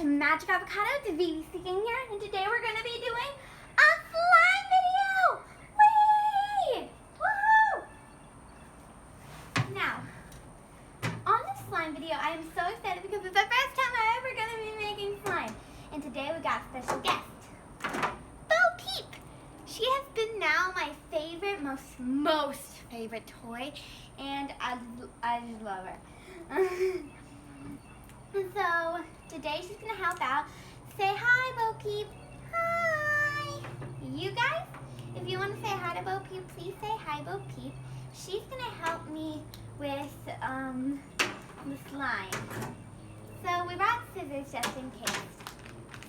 to Magic Avocado, it's Veve speaking here, and today we're going to be doing a slime video! Whee! Woohoo! Now, on this slime video, I am so excited because it's the first time I'm ever going to be making slime. And today we got a special guest, Peep. She has been now my favorite, most favorite toy, and I just love her. So today she's gonna help out. Say hi, Peep. Hi. You guys, if you want to say hi to Peep, please say hi, Peep. She's gonna help me with the slime. So we brought scissors just in case.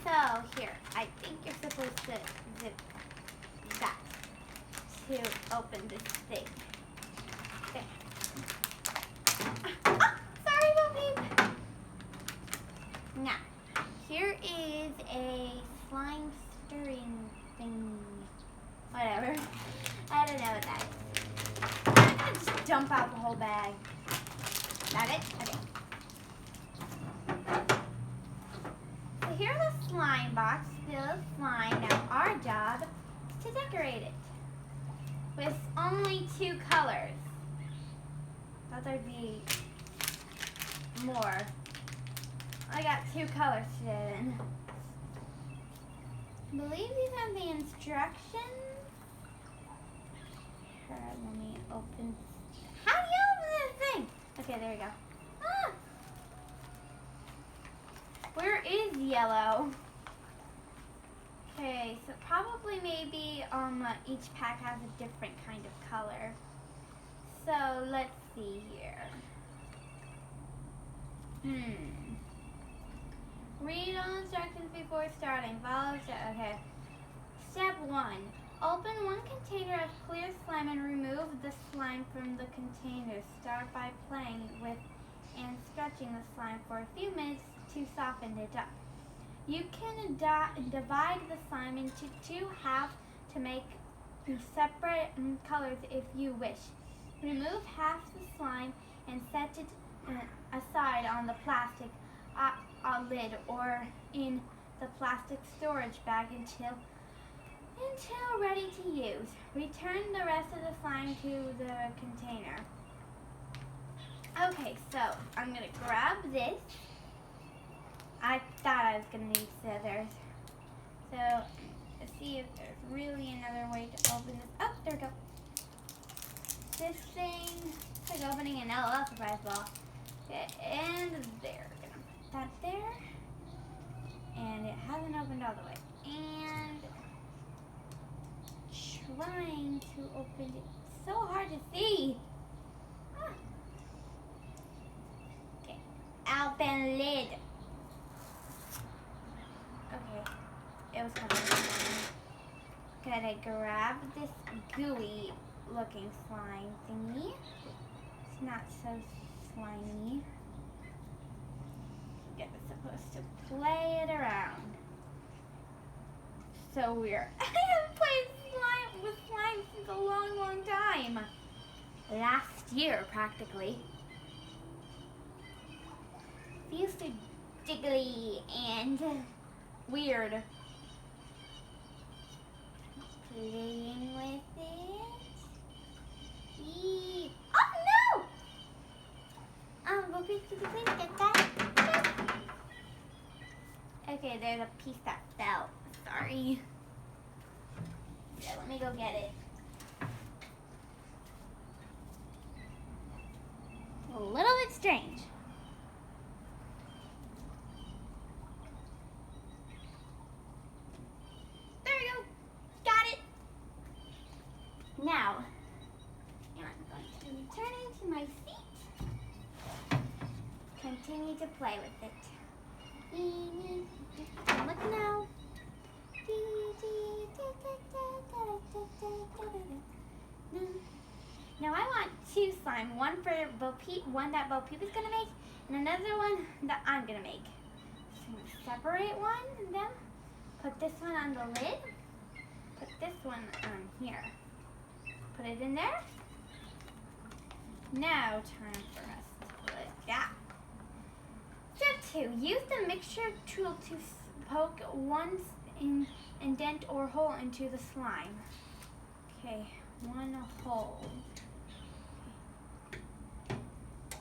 So here, I think you're supposed to zip that to open this thing. There. Sorry, Peep. Now, here is a slime stirring thing. Whatever. I don't know what that is. I'm gonna just dump out the whole bag. Got it? Okay. So here's a slime box, still slime. Now our job is to decorate it with only 2 colors. Thought there'd be more. I got 2 colors today then. I believe these are the instructions. Let me open. How do you open this thing? Okay, there we go. Ah! Where is yellow? Okay, so probably maybe each pack has a different kind of color. So let's see here. Read all instructions before starting. Follow step. Okay. Step 1. Open one container of clear slime and remove the slime from the container. Start by playing with and stretching the slime for a few minutes to soften it up. You can divide the slime into 2 halves to make separate colors if you wish. Remove half the slime and set it aside on the plastic lid or in the plastic storage bag until ready to use. Return the rest of the slime to the container. Okay, so I'm going to grab this. I thought I was going to need scissors. So let's see if there's really another way to open this. Oh, there we go. This thing, it's like opening an LOL surprise ball. Okay, and there. We're going to put that there. And it hasn't opened all the way. And trying to open it. So hard to see. Ah. Okay, open lid. Okay, it was coming. Gotta grab this gooey looking slime thingy. It's not so slimy. It's supposed to play it around. So weird. I haven't played with slime since a long time. Last year, practically. Feels so jiggly and weird. Playing with it. Eee. Oh no! Peep, could you please get that? Okay, there's a piece that fell. Sorry. Yeah, let me go get it. A little bit strange. There we go. Got it. Now, I'm going to return it to my seat. Continue to play with it. Look now. Now I want 2 slime, one for Peep, one that Peep is gonna make, and another one that I'm gonna make. So I'm gonna separate one of them, put this one on the lid, put this one on here. Put it in there. Now time for us to put that. Step 2. Use the mixture tool to poke one indent or hole into the slime. Okay, one hole.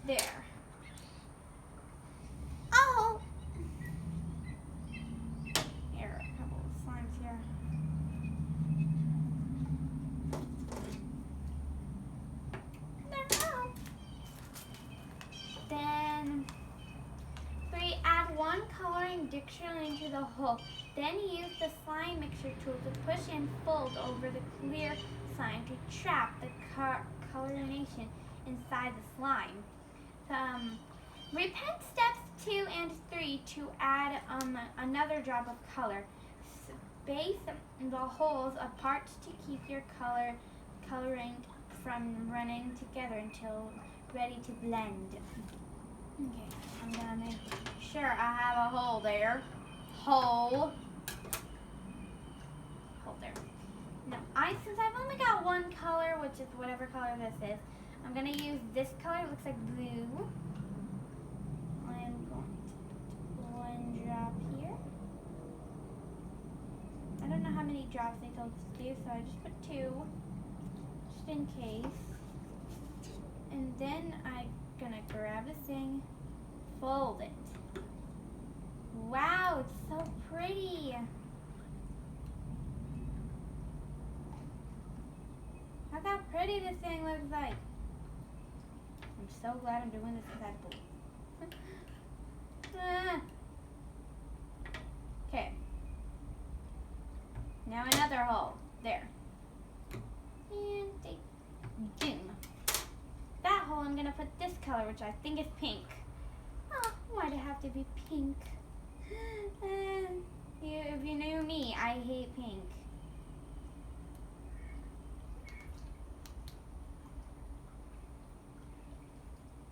There. Oh! Here, a couple of slimes here. Then 3. Add one coloring dictionary into the hole. Then use the slime mixture tool to push and fold over the clear slime to trap the coloration inside the slime. Repeat steps 2 and 3 to add another drop of color. Space the holes apart to keep your coloring from running together until ready to blend. Okay, I'm gonna make sure I have a hole there. Hole there. Now, since I've only got one color, which is whatever color this is, I'm gonna use this color. It looks like blue. I'm going to put one drop here. I don't know how many drops they told us to do, so I just put 2, just in case. And then I'm gonna grab this thing, fold it. Wow, it's so pretty. Look how pretty this thing looks like. I'm so glad I'm doing this inside the pool. Okay. Now another hole. There. And boom. That hole I'm gonna put this color, which I think is pink. Oh, why'd it have to be pink? If you knew me, I hate pink.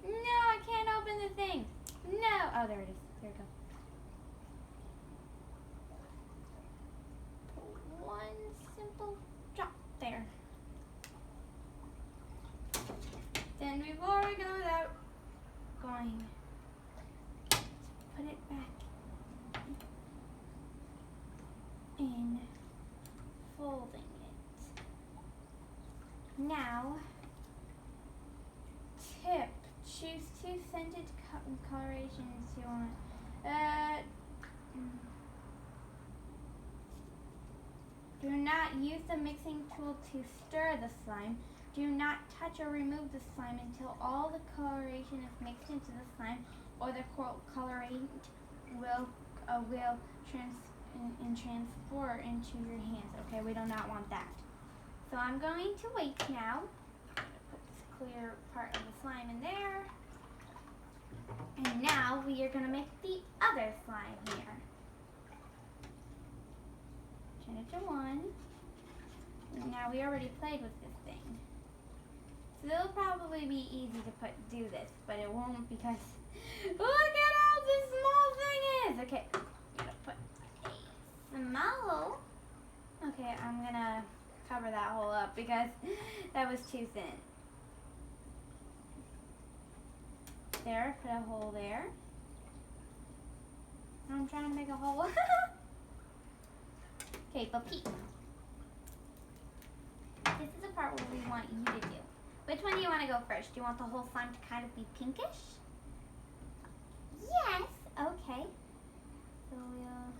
No, I can't open the thing. No. Oh, there it is. There we go. Put one simple drop there. Then before we go without going, put it back in, folding it. Now, tip. Choose 2 scented colorations you want. Do not use the mixing tool to stir the slime. Do not touch or remove the slime until all the coloration is mixed into the slime, or the colorant will transfer into your hands. Okay, we do not want that. So I'm going to wait now. Put this clear part of the slime in there. And now we are going to make the other slime here. Turn it to 1. Now we already played with this thing. So it'll probably be easy to do this, but it won't because look at how this small thing is. Okay, I'm gonna put a small hole. Okay, I'm gonna cover that hole up because that was too thin. There, put a hole there. I'm trying to make a hole. Okay, but Peep. This is the part where we want you to do. Which one do you want to go first? Do you want the whole slime to kind of be pinkish? Yes. Okay. So we'll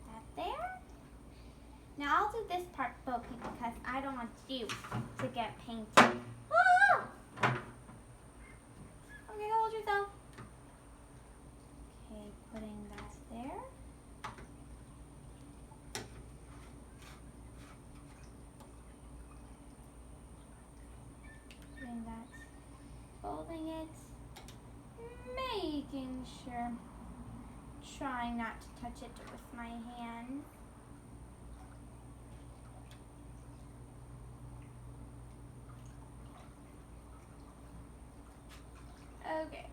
that there. Now I'll do this part, Bo Peep, because I don't want you to get painted. Oh! Okay, hold yourself. Okay, putting that there. That, folding it, making sure, trying not to touch it with my hand. Okay,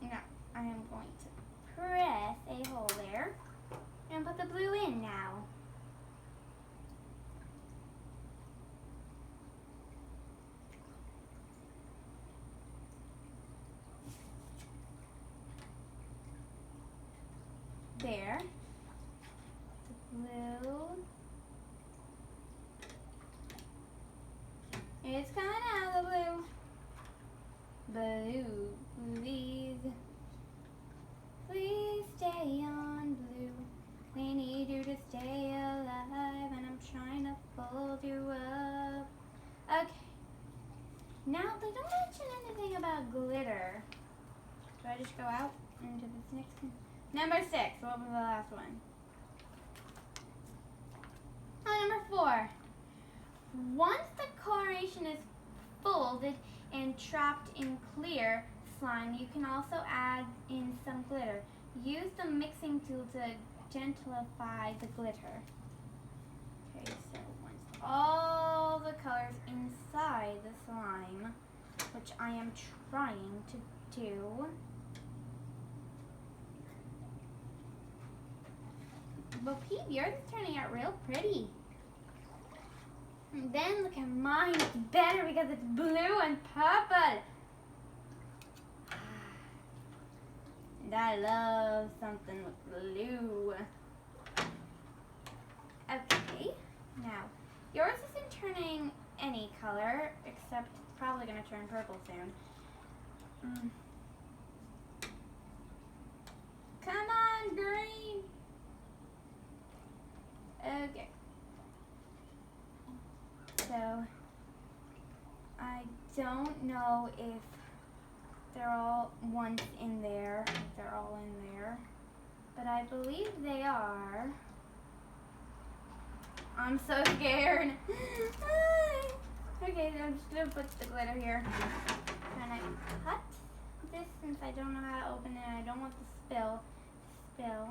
now I am going to press a hole there and put the blue in now. there. The blue. It's coming out of the blue. Blue, please. Please stay on blue. We need you to stay alive, and I'm trying to fold you up. Okay. Now, they don't mention anything about glitter. Do I just go out into this next one? Number 6. What was the last one? Oh, number 4. Once the coloration is folded and trapped in clear slime, you can also add in some glitter. Use the mixing tool to gentlify the glitter. Okay, so once all the colors inside the slime, which I am trying to do. But Peep, yours is turning out real pretty. And then look at mine, it's better because it's blue and purple. And I love something with blue. Okay, now yours isn't turning any color, except it's probably going to turn purple soon. Come on, green. Okay. So, I don't know if they're all once in there, if they're all in there, but I believe they are. I'm so scared. Okay, so I'm just gonna put the glitter here. And I cut this since I don't know how to open it. I don't want the spill to spill.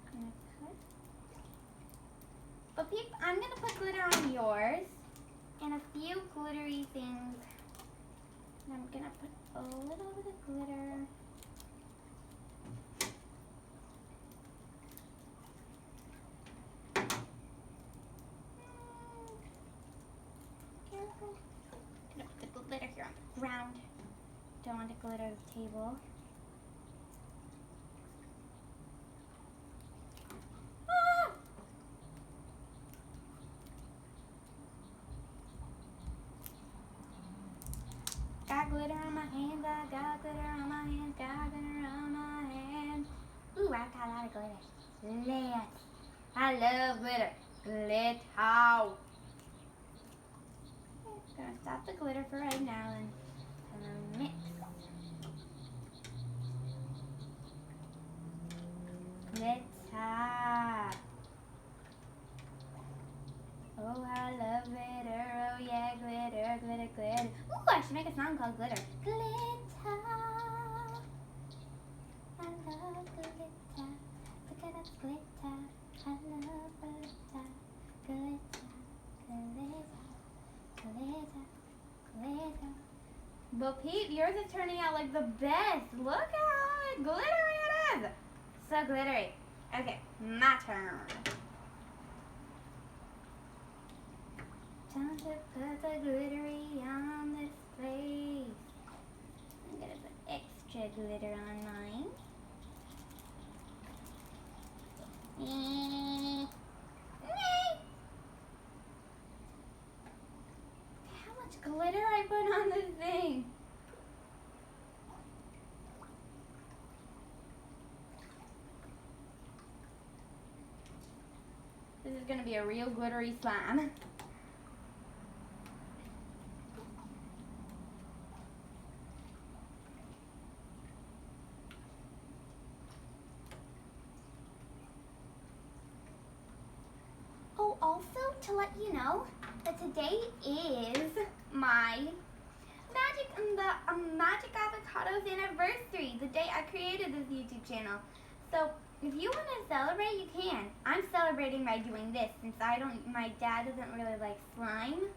I'm gonna cut. But Peep, I'm gonna put glitter on yours and a few glittery things. And I'm gonna put a little bit of glitter. Careful. I'm gonna put the glitter here on the ground. Don't want to glitter the table. Got glitter on my hands, I got glitter on my hands, got glitter on my hands. Ooh, I got a lot of glitter. Let's. I love glitter. Glitter. Gonna stop the glitter for right now and mix. Glitter. Oh, I love glitter. Oh, yeah, glitter, glitter, glitter. Ooh, I should make a song called Glitter. Glitter. I love glitter. Look at that glitter. I love glitter. Glitter, glitter, glitter, glitter. But Peep, yours is turning out like the best. Look at how glittery it is. So glittery. Okay, my turn. Time to put the glittery on this place. I'm gonna put extra glitter on mine. How much glitter I put on this thing. This is gonna be a real glittery slime. Oh, also to let you know that today is my Magic Avocados anniversary, the day I created this YouTube channel. So if you want to celebrate, you can. I'm celebrating by doing this since my dad doesn't really like slime.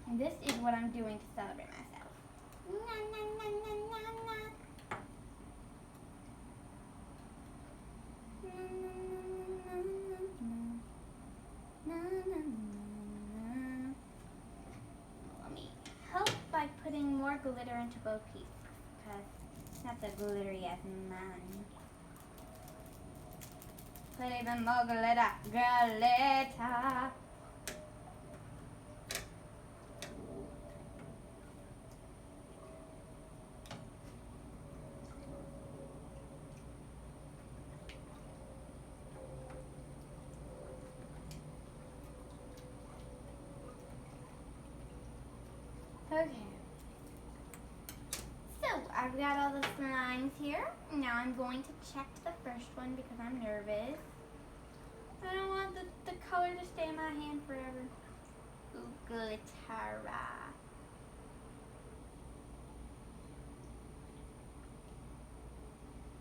And this is what I'm doing to celebrate myself. Na, na, na, na, na, na. Let me help by putting more glitter into both pieces because Not so glittery as mine. Put even more glitter. Glitter. Okay. So, I've got all the slimes here. Now I'm going to check the first one because I'm nervous. I don't want the color to stay in my hand forever. Ooh, glitter.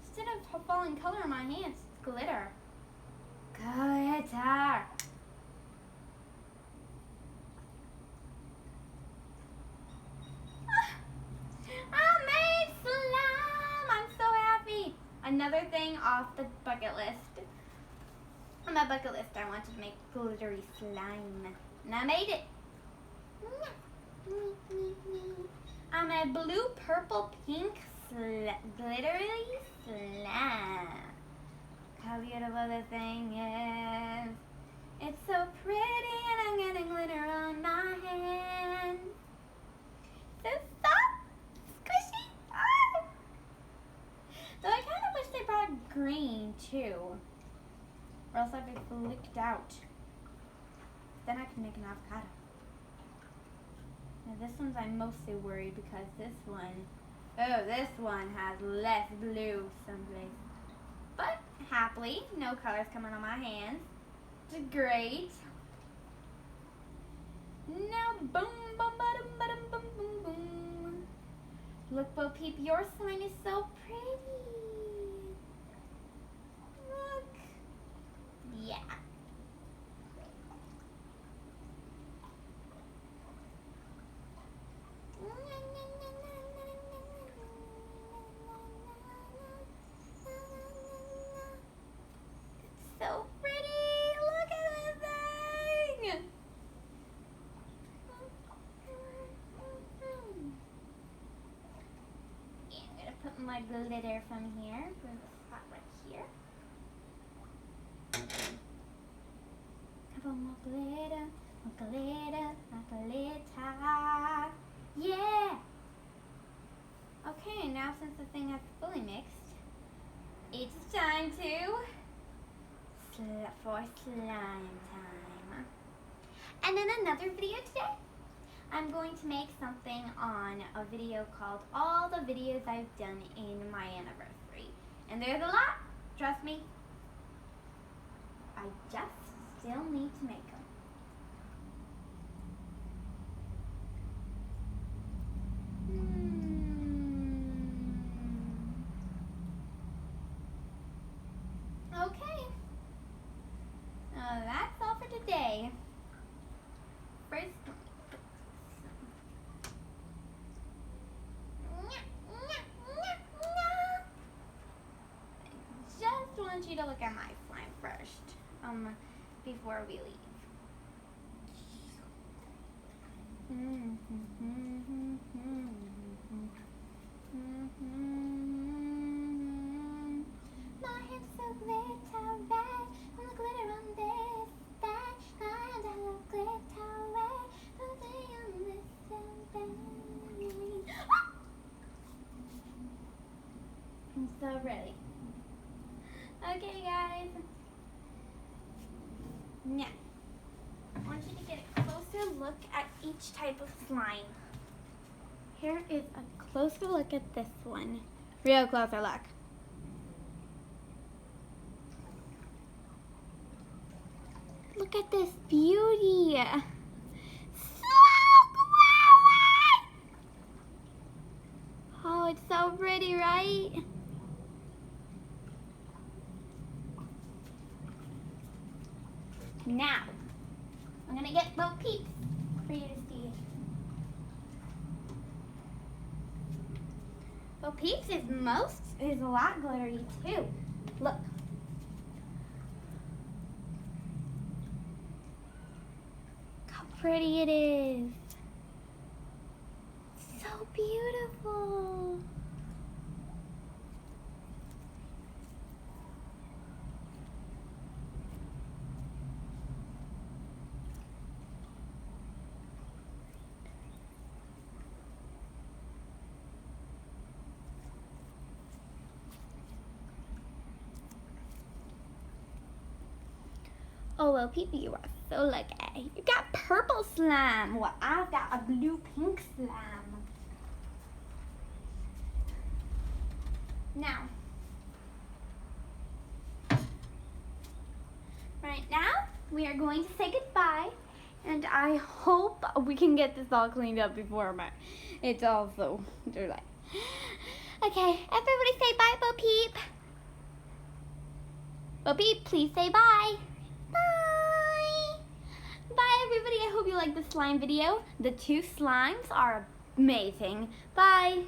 Instead of falling color on my hands, it's glitter. Glitter. I made slime! I'm so happy. Another thing off the bucket list. On my bucket list, I wanted to make glittery slime. And I made it. I'm a blue, purple, pink glittery slime. How beautiful the thing is. It's so pretty and I'm getting glitter on my hands. So soft, squishy. Ah. Though I kind of wish they brought green too. Or else I'd be flicked out. Then I can make an avocado. Now this one's I'm mostly worried because this one has less blue someplace. But happily, no colors coming on my hands. It's great. Now boom, boom, ba-dum, ba-dum, boom, boom, boom. Look, Bo Peep, your slime is so pretty. Look. Yeah. It's so pretty. Look at this thing. Yeah, I'm gonna put my glitter from here. Put the spot right here. Couple more glitter, more glitter, more glitter. Yeah! Okay, now since the thing is fully mixed, it's time for slime time. And in another video today, I'm going to make something on a video called All the Videos I've Done in My Anniversary. And there's a lot, trust me. I just still need to make them. Okay. That's all for today. First, I just want you to look at my slime first, before we leave. My hands so glitter red, and the glitter on this bag. My hands are so glitter red, and the glitter on this bag. I'm so ready. Okay, guys. Now, I want you to get a closer look at each type of slime. Here is a closer look at this one. Real closer look. Look at this beauty. So glowing! Oh, it's so pretty, right? Now, I'm gonna get Bo Peep for you to see. Bo Peep's is a lot glittery too. Look. How pretty it is. So beautiful. Oh, well, Peep, you are so lucky. You got purple slime. Well, I've got a blue-pink slime. Now, right now, we are going to say goodbye. And I hope we can get this all cleaned up before it's all so dirty. Okay, everybody say bye, Bo Peep. Bo Peep, please say bye. Bye. Bye, everybody. I hope you liked the slime video. The 2 slimes are amazing. Bye.